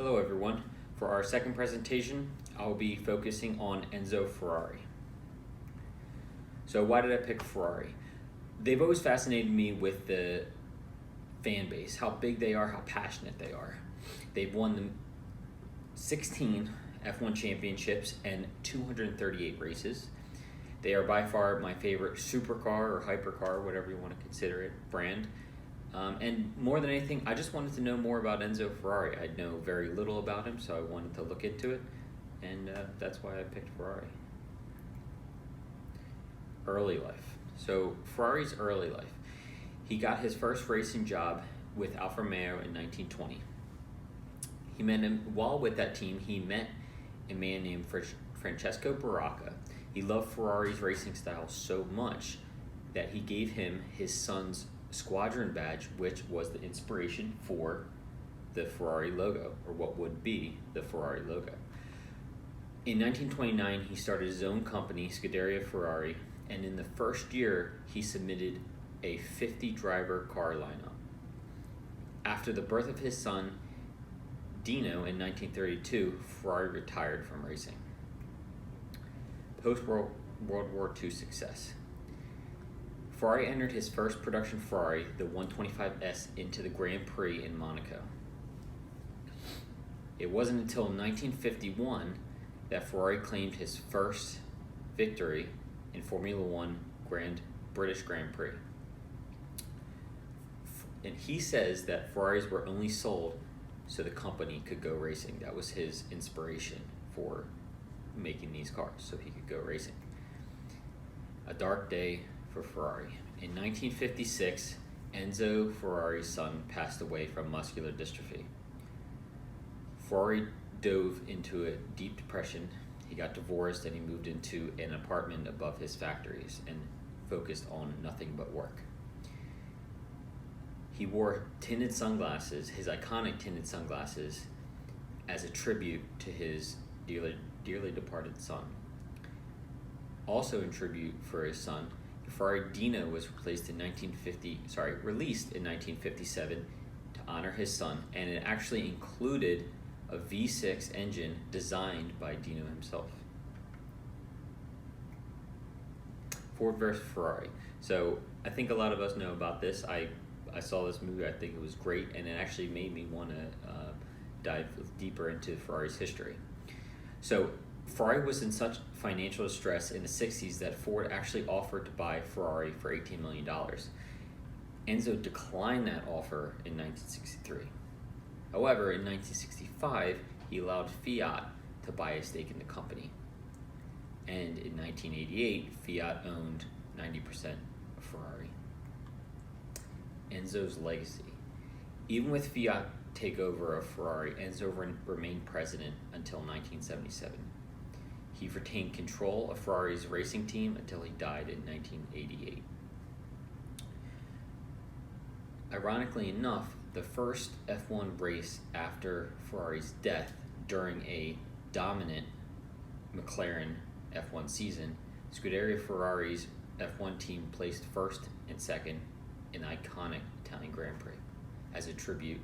Hello everyone. For our second presentation, I'll be focusing on Enzo Ferrari. So why did I pick Ferrari? They've always fascinated me with the fan base, how big they are, how passionate they are. They've won the 16 F1 championships and 238 races. They are by far my favorite supercar or hypercar, whatever you want to consider it, brand. And more than anything, I just wanted to know more about Enzo Ferrari. I know very little about him, so I wanted to look into it, and that's why I picked Ferrari. Early life. So Ferrari's early life. He got his first racing job with Alfa Romeo in 1920. He met him while with that team. He met a man named Francesco Baracca. He loved Ferrari's racing style so much that he gave him his son's squadron badge, which was the inspiration for the Ferrari logo, or what would be the Ferrari logo. In 1929, he started his own company, Scuderia Ferrari, and in the first year, he submitted a 50-driver car lineup. After the birth of his son, Dino, in 1932, Ferrari retired from racing. Post-World War II success. Ferrari entered his first production Ferrari, the 125S, into the Grand Prix in Monaco. It wasn't until 1951 that Ferrari claimed his first victory in Formula One British Grand Prix. And he says that Ferraris were only sold so the company could go racing. That was his inspiration for making these cars, so he could go racing. A dark day for Ferrari. In 1956, Enzo Ferrari's son passed away from muscular dystrophy. Ferrari dove into a deep depression. He got divorced and he moved into an apartment above his factories and focused on nothing but work. He wore tinted sunglasses, his iconic tinted sunglasses, as a tribute to his dearly departed son. Also in tribute for his son, Ferrari Dino was released in 1957 to honor his son, and it actually included a V6 engine designed by Dino himself. Ford versus Ferrari. So I think a lot of us know about this. I saw this movie. I think it was great, and it actually made me want to dive deeper into Ferrari's history. So Ferrari was in such financial distress in the 60s that Ford actually offered to buy Ferrari for $18 million. Enzo declined that offer in 1963. However, in 1965, he allowed Fiat to buy a stake in the company. And in 1988, Fiat owned 90% of Ferrari. Enzo's legacy. Even with Fiat takeover of Ferrari, Enzo remained president until 1977. He retained control of Ferrari's racing team until he died in 1988. Ironically enough, the first F1 race after Ferrari's death during a dominant McLaren F1 season, Scuderia Ferrari's F1 team placed first and second in the iconic Italian Grand Prix as a tribute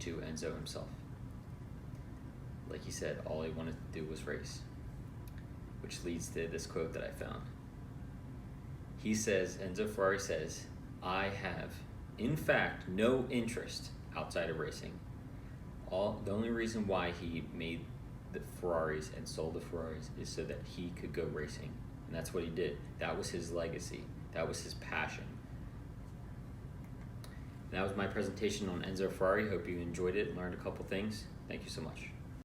to Enzo himself. Like he said, all he wanted to do was race, which leads to this quote that I found. He says, Enzo Ferrari says, "I have, in fact, no interest outside of racing. The only reason why he made the Ferraris and sold the Ferraris is so that he could go racing." And that's what he did. That was his legacy. That was his passion. And that was my presentation on Enzo Ferrari. Hope you enjoyed it and learned a couple things. Thank you so much.